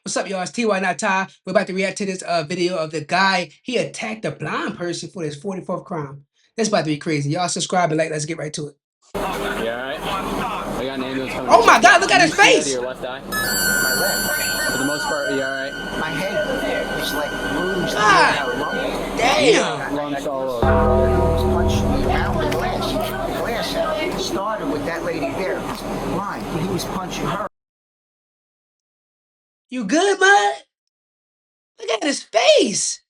What's up, y'all? It's TY Not Ty. We're about to react to this video of the guy. He attacked a blind person for his 44th crime. That's about to be crazy. Y'all subscribe and like. Let's get right to it. You alright? I got an ambulance coming. Oh my God! Look at his Can you see out of face. your left eye? My left. For the most part, you alright? My head is like bruised. God damn. Lungs all over. Punched out with glass out. It started with that lady there. Blind. He was punching her You good, man? Look at his face.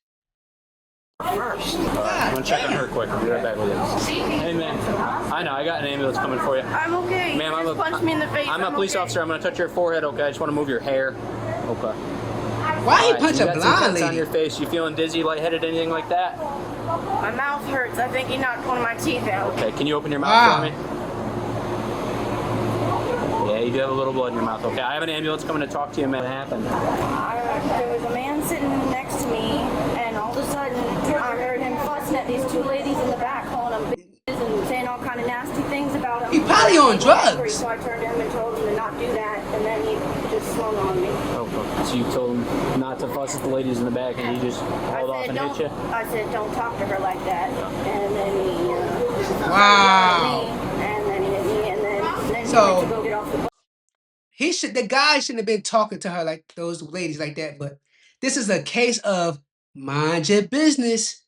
first. I'm gonna check on her quick. I'll be right back with you. Hey, man. I know. I got an ambulance coming for you. I'm okay. Ma'am, You just punched me in the face. I'm a police officer. I'm gonna touch your forehead, okay? I just want to move your hair. Okay. Why he Alright, punch so you a got some blind cuts on lady? your face. You feeling dizzy, lightheaded, anything like that? My mouth hurts. I think he knocked one of my teeth out. Okay. Can you open your mouth Wow. for me? Yeah, you do have a little blood in your mouth. Okay. I have an ambulance coming to talk to you, man. What happened? There was a man sitting next to me, and all of a sudden, I heard him fussing at these two ladies in the back, calling them bitches and saying all kind of nasty things about him. He probably on drugs. So I turned to him and told him to not do that, and then he just swung on me. Okay. So you told him not to fuss at the ladies in the back, and he just hauled off and hit you? I said, don't talk to her like that. And then he Wow. and then he hit me, and then So- he went to go get off the bus. The guy shouldn't have been talking to her like those ladies like that. But this is a case of mind your business.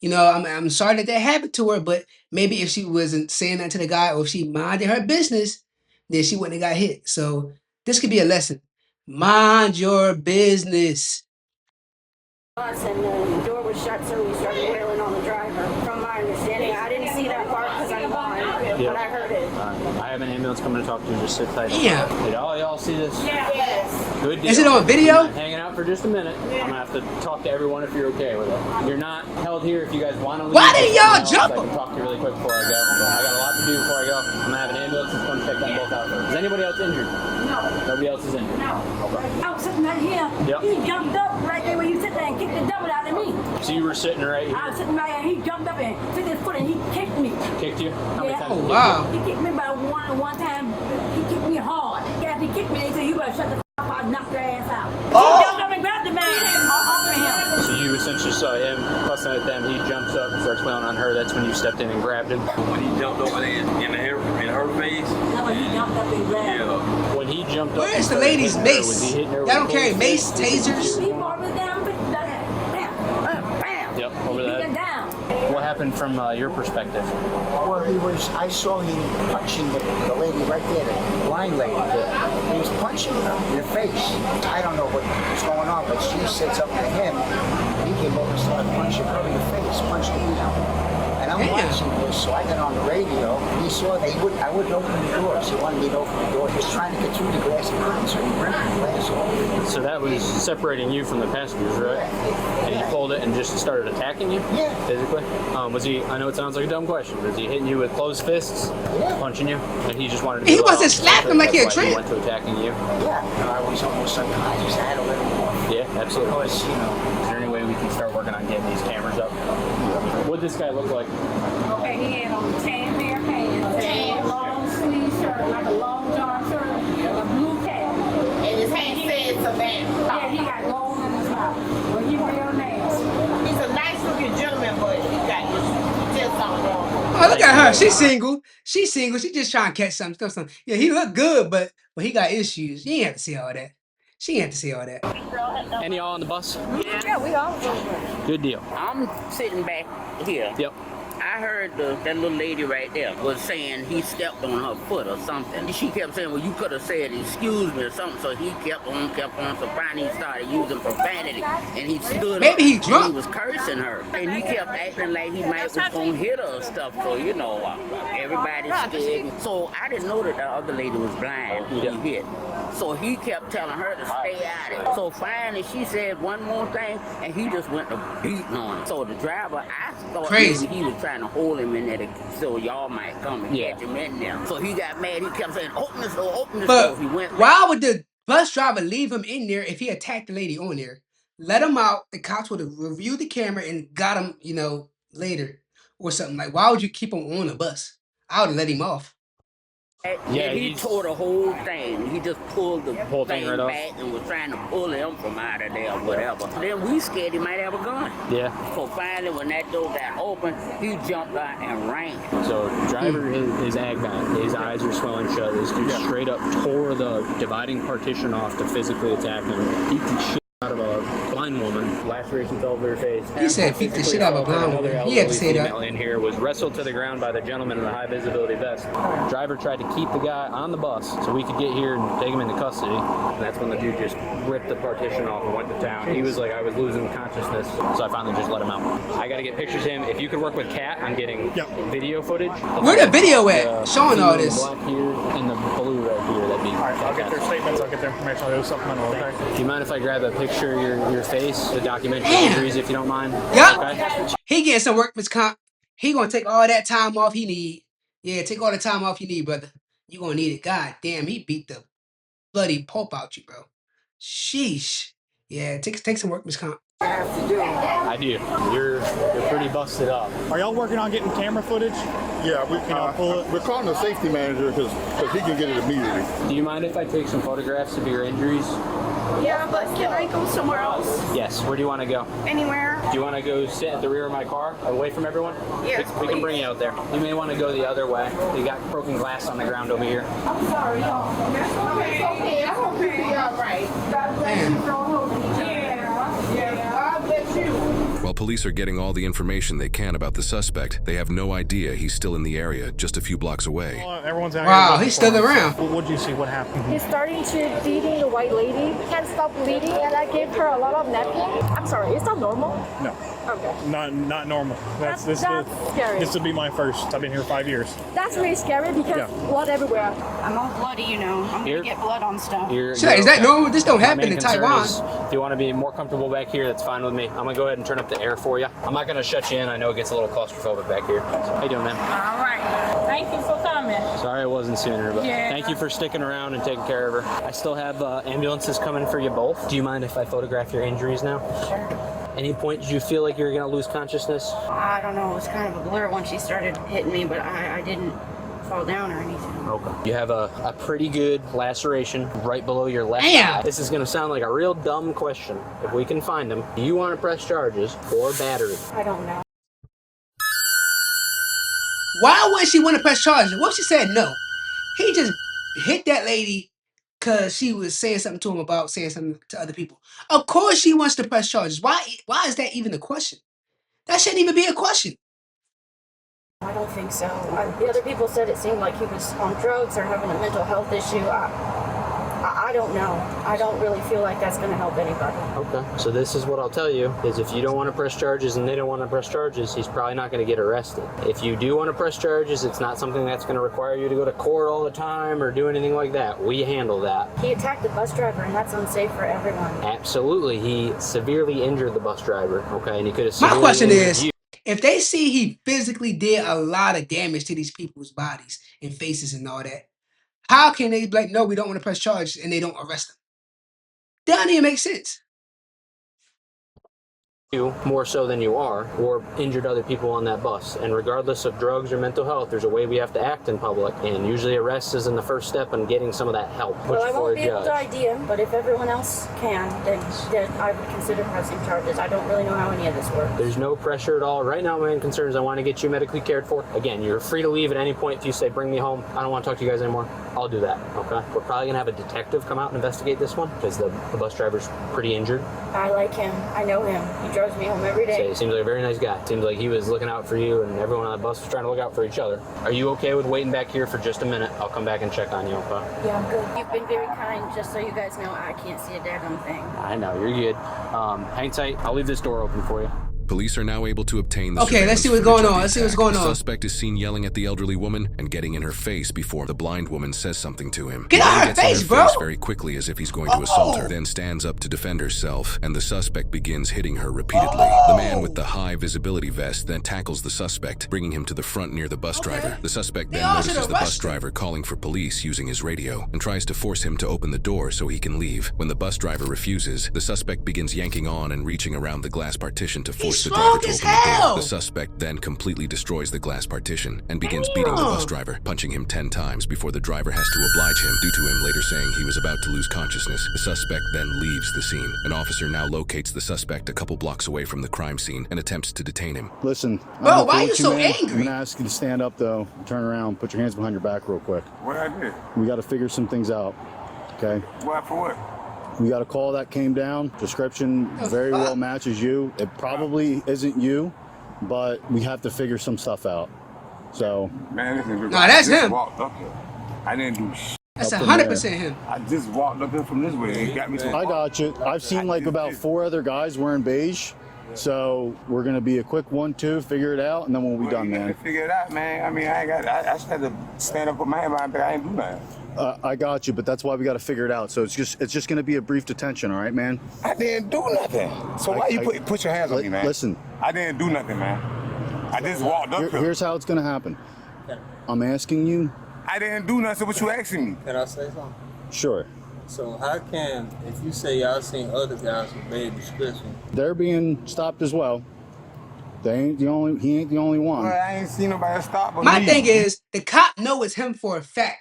You know, I'm sorry that happened to her, but maybe if she wasn't saying that to the guy or if she minded her business, then she wouldn't have got hit. So this could be a lesson. Mind your business. Bus and the door was shut, so we started wailing on the driver. From my understanding, I didn't see that part because I'm blind, but I heard it. I have an ambulance coming to talk to you. Just sit tight. Yeah. Did all y'all see this? Yes. Good deal. Is it on video? I'm hanging out for just a minute. I'm gonna have to talk to everyone if you're okay with it. You're not held here if you guys want to leave. Why didn't y'all Else, jump I him? can talk to you really quick before I go. I got a lot to do before I go. I'm gonna have an ambulance that's gonna check them both out. Is anybody else injured? No. Nobody else is injured. No. Okay. I was sitting right here. Yep. He jumped up right there where you sit there and kicked the devil out of me. So you were sitting right I here. was sitting right here. He jumped up and took his foot and he kicked me. Kicked you? How many Yeah. times? Oh, did he wow. He kicked me by one time. He kicked me hard. After he kicked me, they said, you better shut the f up. I'll knock your ass out. Oh. He jumped up and grabbed the man off of him. So you essentially saw him fussing at them. He jumps up and starts wailing on her. That's when you stepped in and grabbed him. When he jumped over there in her face, That's when he jumped up and grabbed him. yeah. When he jumped up, Where's the and started lady's hitting her, was mace? he hitting her Y'all with don't carry both mace, fists? tasers? He brought me down, bam, bam. Yep, over He that. went down. What happened from your perspective? Well, I saw him punching the lady right there, the blind lady. He was punching her in the face. I don't know what was going on, but she said something to him. He came over and started punching her in the face, punched the beat out. And I'm Damn. watching this, so I got on the radio. He saw that I wouldn't open the doors. He wanted me to open the door. He was trying to get through the glass and curtain, so he ripped the glass off. So that was separating you from the passengers, right? And he pulled it and just started attacking you? Yeah. Physically? Was he, I know it sounds like a dumb question, was he hitting you with closed fists? Yeah. Punching you? And he just wanted to He be wasn't loud, slapping so like he a that's why tramp. went to attacking you? Yeah. I was almost unconscious. I had to let him off. Yeah, absolutely. Because, you know, Is there any way we can start working on getting these cameras up? What'd this guy look like? Okay, he had on tan hair pants, a long sleeve shirt, like a long john shirt, and a blue cap. And his hand said Savannah. Yeah, he got gold in his mouth. Well, he real nasty. He's a nice looking gentleman, but he got just something wrong. Oh, look at her. She's single. She's single. She just trying to catch something. Yeah, he looked good, but he got issues. You ain't have to say all that. She ain't have to say all that. Any y'all on the bus? Yeah, we all. Good deal. I'm sitting back here. Yep. I heard that little lady right there was saying he stepped on her foot or something. She kept saying, well, you could have said excuse me or something. So he kept on. So finally he started using profanity. And he stood Maybe up he and drunk. he was cursing her. And he kept acting like he might was going to hit her or stuff. So, you know, everybody's scared. So I didn't know that the other lady was blind who he hit. So he kept telling her to stay out of it. So finally she said one more thing and he just went to beating on her. So the driver, I thought Crazy. maybe he was trying to hold him in there so y'all might come and catch him in there. So he got mad. He kept saying, open this door, open this But door. He went why would the bus driver leave him in there if he attacked the lady on there? Let him out. The cops would have reviewed the camera and got him, later or something. Like, why would you keep him on the bus? I would have let him off. Yeah, he he's- tore the whole thing. He just pulled the Whole thing right off. back and was trying to pull him from out of there or whatever. Then we scared he might have a gun. Yeah. So finally, when that door got open, he jumped out and ran. So driver is ag back. His eyes are swelling shut. This dude straight up tore the dividing partition off to physically attack him. Beat the shit out of a blind woman. Lacerations all over her face. He said beat the shit out of a blind woman. Another He had to say that. female in here was wrestled to the ground by the gentleman in the high visibility vest. Driver tried to keep the guy on the bus so we could get here and take him into custody. And that's when the dude just ripped the partition off and went to town. He was like, I was losing consciousness, so I finally just let him out. I got to get pictures of him. If you could work with Kat, I'm getting video footage. Where the video at? Showing all this. Black here and the blue right here. That'd be. All right, I'll get their statements. I'll get their information. I'll do supplemental. Okay. Do you mind if I grab a picture of your face to document your Damn. injuries, if you don't mind? Yup. Okay. He getting some workman's comp. He gonna take all that time off he need. Yeah, take all the time off you need, brother. You gonna need it. God damn, he beat the bloody pulp out you, bro. Sheesh. Yeah, take some workman's comp. I do. You're pretty busted up. Are y'all working on getting camera footage? Yeah, we're calling the safety manager because he can get it immediately. Do you mind if I take some photographs of your injuries? Yeah, but can I go somewhere else? Yes. Where do you want to go? Anywhere? Do you want to go sit at the rear of my car, away from everyone? Yes, We can please. bring you out there. You may want to go the other way. You got broken glass on the ground over here. I'm sorry, y'all. That's okay. Okay, I hope you'll be all right. God bless you. Yeah, God bless you. While police are getting all the information they can about the suspect, they have no idea he's still in the area, just a few blocks away. Everyone's out Wow, here. he's still around. What'd you see? What happened? He's starting to bleeding the white lady. Can't stop bleeding, and I gave her a lot of napkin. I'm sorry, is that normal? No. Okay. Not normal. That's scary. This would be my first. I've been here 5 years. That's really scary because Yeah. blood everywhere. I'm all bloody, you know. I'm Here? gonna get blood on stuff. You're Shit, is that okay. normal? This don't My happen main in concern Taiwan. is, if you want to be more comfortable back here, that's fine with me. I'm gonna go ahead and turn up the air for you. I'm not gonna shut you in. I know it gets a little claustrophobic back here. So, how you doing, man? All right. Thank you for coming. Sorry I wasn't sooner, but Yeah. thank you for sticking around and taking care of her. I still have ambulances coming for you both. Do you mind if I photograph your injuries now? Sure. Any point did you feel like you were gonna lose consciousness? I don't know. It was kind of a blur when she started hitting me, but I didn't fall down or anything. Okay. You have a pretty good laceration right below your left Damn. eye. This is gonna sound like a real dumb question. If we can find them, do you want to press charges or battery? I don't know. Why wouldn't she want to press charges? What if she said no? He just hit that lady because she was saying something to him about saying something to other people. Of course she wants to press charges. Why is that even a question? That shouldn't even be a question. I don't think so. The other people said it seemed like he was on drugs or having a mental health issue. I don't know. I don't really feel like that's going to help anybody. Okay. So this is what I'll tell you, is if you don't want to press charges and they don't want to press charges, he's probably not going to get arrested. If you do want to press charges, it's not something that's going to require you to go to court all the time or do anything like that. We handle that. He attacked the bus driver, and that's unsafe for everyone. Absolutely. He severely injured the bus driver, okay? And he could have My severely question injured is, you. if they see he physically did a lot of damage to these people's bodies and faces and all that, how can they be like, no, we don't want to press charges and they don't arrest them? That doesn't even make sense. You more so than you are, or injured other people on that bus. And regardless of drugs or mental health, there's a way we have to act in public. And usually arrest is in the first step in getting some of that help. Well, I for won't a be able to judge. ID him, but if everyone else can, then I would consider pressing charges. I don't really know how any of this works. There's no pressure at all. Right now, my main concern is I want to get you medically cared for. Again, you're free to leave at any point. If you say, bring me home, I don't want to talk to you guys anymore, I'll do that, okay? We're probably going to have a detective come out and investigate this one because the bus driver's pretty injured. I like him. I know him. He drives me home every day. So he seems like a very nice guy. Seems like he was looking out for you and everyone on the bus was trying to look out for each other. Are you okay with waiting back here for just a minute? I'll come back and check on you, okay? Yeah, I'm good. You've been very kind. Just so you guys know, I can't see a daggone thing. I know, you're good. Hang tight. I'll leave this door open for you. Police are now able to obtain the Okay, let's see what's surveillance going on. footage of Let's see the what's attack. going The on. suspect is seen yelling at the elderly woman and getting in her face before the blind woman says something to him. Get He out then her gets in face, her bro. face very quickly as if he's going to assault her, Oh. then stands up to defend herself, and the suspect begins hitting her repeatedly. The man with the high visibility vest then tackles the suspect, bringing him to the front near the bus driver. The suspect They then all should notices the bus arrest him. driver calling for police using his radio and tries to force him to open the door so he can leave. When the bus driver refuses, the suspect begins yanking on and reaching around the glass partition to force force the driver strong to as open the door. hell. The suspect then completely destroys the glass partition and begins beating the bus driver, punching him 10 times before the driver has to oblige him due to him later saying he was about to lose consciousness. The suspect then leaves the scene. An officer now locates the suspect a couple blocks away from the crime scene and attempts to detain him. Listen, Bro, why are you so man. angry? I'm gonna ask you to stand up though, turn around, put your hands behind your back real quick. What I did? We got to figure some things out, okay? What for what? We got a call that came down. Description very well matches you. It probably isn't you, but we have to figure some stuff out. So, Man, listen, No, that's I just him. walked up here. I didn't do shit. That's Up in 100% there. him. I just walked up here from this way. It got me to I got you. I've seen like about 4 other guys wearing beige. So we're gonna be a quick 1-2, figure it out, and then we'll be done, man. Figure it out, man. I mean, I just had to stand up with my hand behind my back. I ain't do nothing. I got you, but that's why we got to figure it out. So it's just gonna be a brief detention, all right, man? I didn't do nothing. So why you put your hands on me, man? Listen. I didn't do nothing, man. I just walked up here. Here's how it's gonna happen. I'm asking you. I didn't do nothing. So what you asking me? Can I say something? Sure. So how can, if you say y'all seen other guys with bad description, They're being stopped as well. He ain't the only one. Well, I ain't seen nobody stop but My me. thing is, the cop know it's him for a fact.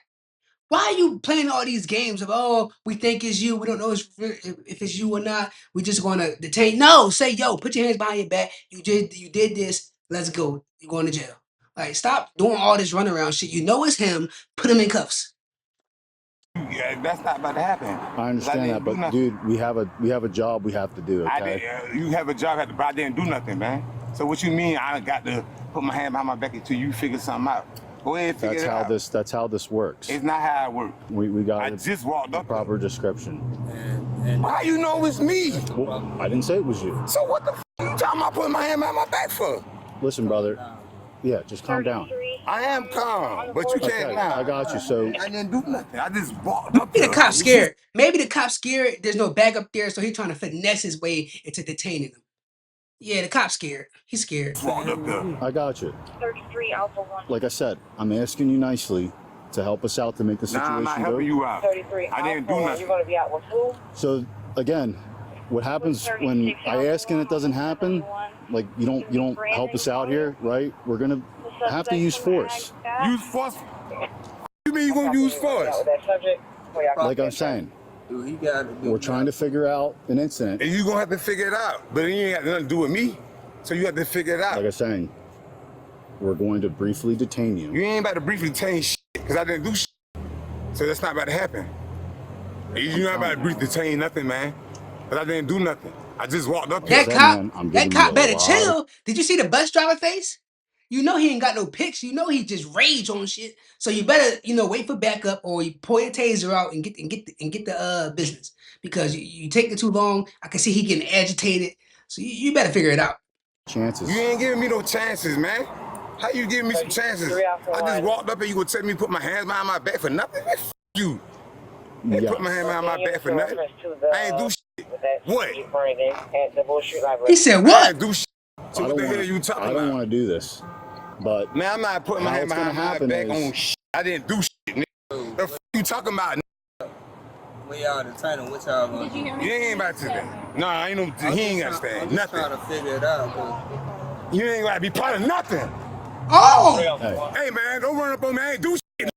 Why are you playing all these games of, oh, we think it's you, we don't know if it's you or not, we just going to detain? No, say, yo, put your hands behind your back. You did this. Let's go. You're going to jail. Like, stop doing all this runaround shit. You know it's him. Put him in cuffs. Yeah, that's not about to happen. I understand that, but dude, we have a job we have to do. Okay. You have a job, but I didn't do nothing, man. So what you mean? I got to put my hand behind my back until you figure something out. Go ahead, figure it out. That's how this works. It's not how it works. We got. I just walked up. Proper description. How you know it's me? Well, I didn't say it was you. So what the f you talking about putting my hand behind my back for? Listen, brother. Yeah, just calm down. I am calm, but you can't now. I got you. So I didn't do nothing. I just walked up. Maybe the cop's scared. Maybe the cop's scared. There's no bag up there, so he's trying to finesse his way into detaining him. Yeah, the cop's scared. He's scared. I got you. 33 Alpha 1. Like I said, I'm asking you nicely to help us out to make the situation Nah, I'm not go. helping you out. 33 I didn't do Alpha 1. nothing. You're going to be out with who? So again, what happens when I ask and it doesn't happen? Like you don't help us out here, right? We're gonna have to use force. Use force? You mean you gonna use force? Like I'm saying, we're trying to figure out an incident. And you gonna have to figure it out. But you ain't got nothing to do with me. So you have to figure it out. Like I'm saying, we're going to briefly detain you. You ain't about to briefly detain shit, because I didn't do shit. So that's not about to happen. You're not about to briefly detain nothing, man. Because I didn't do nothing. I just walked up here. That cop better chill. Did you see the bus driver face? You know he ain't got no pics. You know he just rage on shit. So you better, wait for backup, or you pull your taser out and get the business. Because you take it too long. I can see he getting agitated. So you better figure it out. Chances. You ain't giving me no chances, man. How you giving me some chances? I just walked up and you gonna tell me to put my hands behind my back for nothing? Man, f you. They put my hand behind my back for nothing. I ain't do shit. What? He said what? I ain't do shit. So what the hell are you talking about? I don't want to do this, but man, I'm not putting my hand behind my back on shit. I didn't do shit, nigga. The f you talking about, nigga? we y'all detaining, what y'all gonna do? You ain't about to stand. Nah, I ain't no, he ain't got to stand. I'm just Nothing. trying to figure it out. You ain't got to be part of nothing. Oh! Hey, man, don't run up on me. I ain't do shit.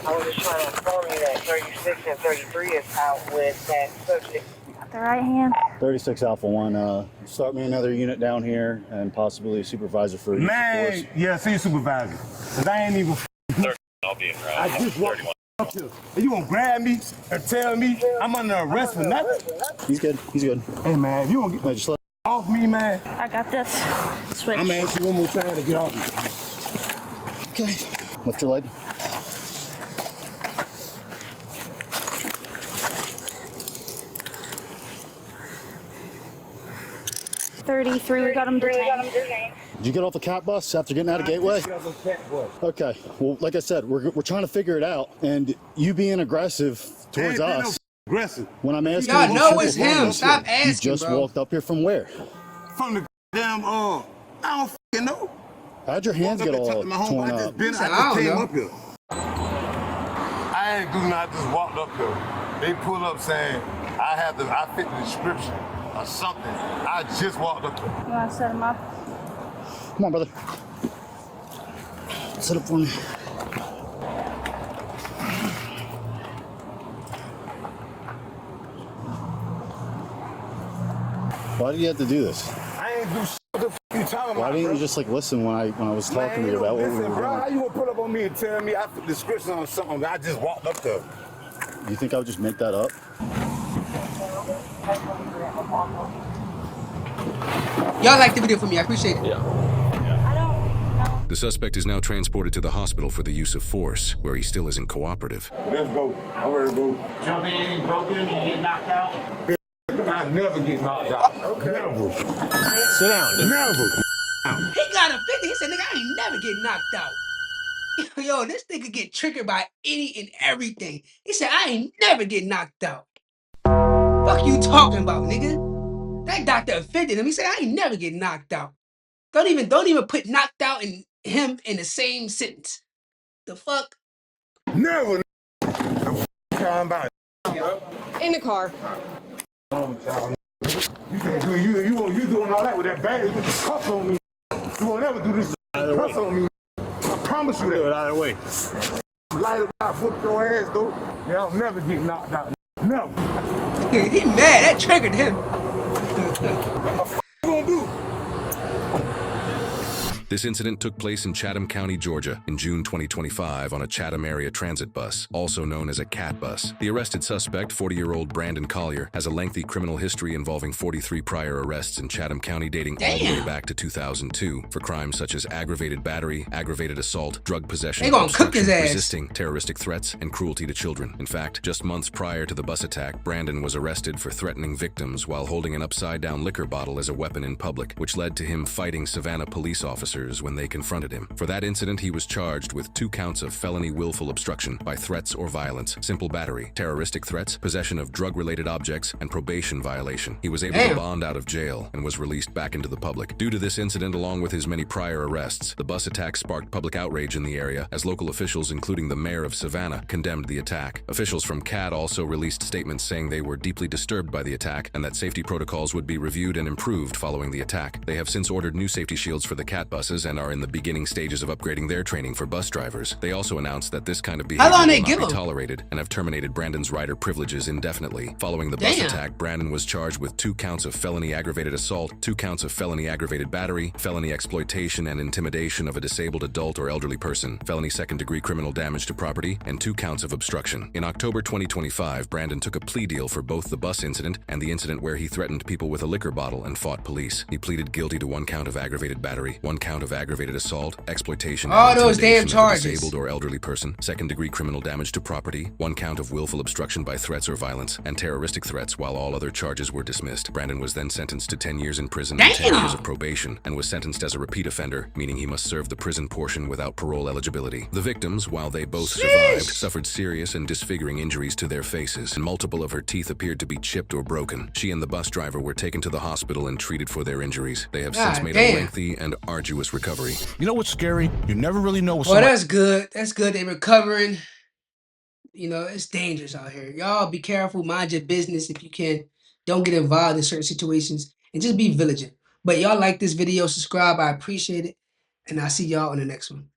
I was just trying to inform you that 36 and 33 is out with that subject. The right hand. 36 Alpha 1. Start me another unit down here and possibly a supervisor for each Man, force. yeah, see a supervisor. Cause I ain't even. I'll be in route. I just walked up here. And you gonna grab me and tell me I'm under arrest for nothing? He's good. He's good. Hey, man, if you gonna get just let off me, man. I got this. Switch. I'm gonna ask you one more time to get off me. Okay. Lift your leg. $33. We got him detained. Did you get off the cat bus after getting out of Gateway? Okay. Well, like I said, we're trying to figure it out, and you being aggressive towards us. Aggressive. When I'm asking, Y'all you know should it's have him. known. Stop asking, You just bro. walked up here from where? From the damn I don't fucking know. How'd your hands get all torn up? I just came up here. I ain't do nothing. I just walked up here. They pulled up saying I fit the description or something. I just walked up. You want to set him up? Come on, brother. Set up for me. Why did you have to do this? I ain't do shit. What the f you talking about? Why didn't bro? you just like listen when I was talking to you about what we were bro, how doing? you gonna pull up on me and tell me I fit the description on something that I just walked up to? You think I would just make that up? Y'all like the video for me. I appreciate it. The suspect is now transported to the hospital for the use of force, where he still isn't cooperative. Let's go. I'm ready to go. Jump in, broken, you get knocked out. I never get knocked out. Okay. Never. Sit down. Never. He got a 50. He said, nigga, I ain't never get knocked out. Yo, this nigga get triggered by any and everything. He said, I ain't never get knocked out. Fuck you talking about, nigga? That doctor offended him. He said, I ain't never get knocked out. Don't even put knocked out and him in the same sentence. The fuck? Never. I'm about In the car. You doing all that with that bag with the cuffs on me. You won't ever do this with the cuffs on me. I promise you that. Do it either way. Light up, I whoop your ass, though. Yeah, I'll never get knocked out. Never. He mad. That triggered him. What you gonna do? This incident took place in Chatham County, Georgia, in June 2025 on a Chatham area transit bus, also known as a CAT bus. The arrested suspect, 40-year-old Brandon Collier, has a lengthy criminal history involving 43 prior arrests in Chatham County dating all the way back to 2002 for crimes such as aggravated battery, aggravated assault, drug possession, They gonna cook his ass. resisting, terroristic threats, and cruelty to children. In fact, just months prior to the bus attack, Brandon was arrested for threatening victims while holding an upside-down liquor bottle as a weapon in public, which led to him fighting Savannah police officers when they confronted him. For that incident, he was charged with 2 counts of felony willful obstruction by threats or violence, simple battery, terroristic threats, possession of drug-related objects, and probation violation. He was able to bond out of jail and was released back into the public. Due to this incident, along with his many prior arrests, the bus attack sparked public outrage in the area as local officials, including the mayor of Savannah, condemned the attack. Officials from CAT also released statements saying they were deeply disturbed by the attack and that safety protocols would be reviewed and improved following the attack. They have since ordered new safety shields for the CAT buses and are in the beginning stages of upgrading their training for bus drivers. They also announced that this kind of behavior will not be tolerated and have terminated Brandon's rider privileges indefinitely. Following the bus attack, Brandon was charged with 2 counts of felony aggravated assault, 2 counts of felony aggravated battery, felony exploitation and intimidation of a disabled adult or elderly person, felony second-degree criminal damage to property, and 2 counts of obstruction. In October 2025, Brandon took a plea deal for both the bus incident and the incident where he threatened people with a liquor bottle and fought police. He pleaded guilty to 1 count of aggravated battery, 1 count of aggravated assault, exploitation, all those damn of a charges. disabled or elderly person, second-degree criminal damage to property, 1 count of willful obstruction by threats or violence, and terroristic threats, while all other charges were dismissed. Brandon was then sentenced to 10 years in prison and 10 years of probation, and was sentenced as a repeat offender, meaning he must serve the prison portion without parole eligibility. The victims, while they both survived, suffered serious and disfiguring injuries to their faces, and multiple of her teeth appeared to be chipped or broken. She and the bus driver were taken to the hospital and treated for their injuries. They have since made a lengthy and arduous recovery. You know what's scary? You never really know what's Well, that's good. That's good. They recovering. You know, it's dangerous out here. Y'all be careful. Mind your business if you can. Don't get involved in certain situations. And just be vigilant. But y'all like this video, subscribe. I appreciate it. And I'll see y'all on the next one.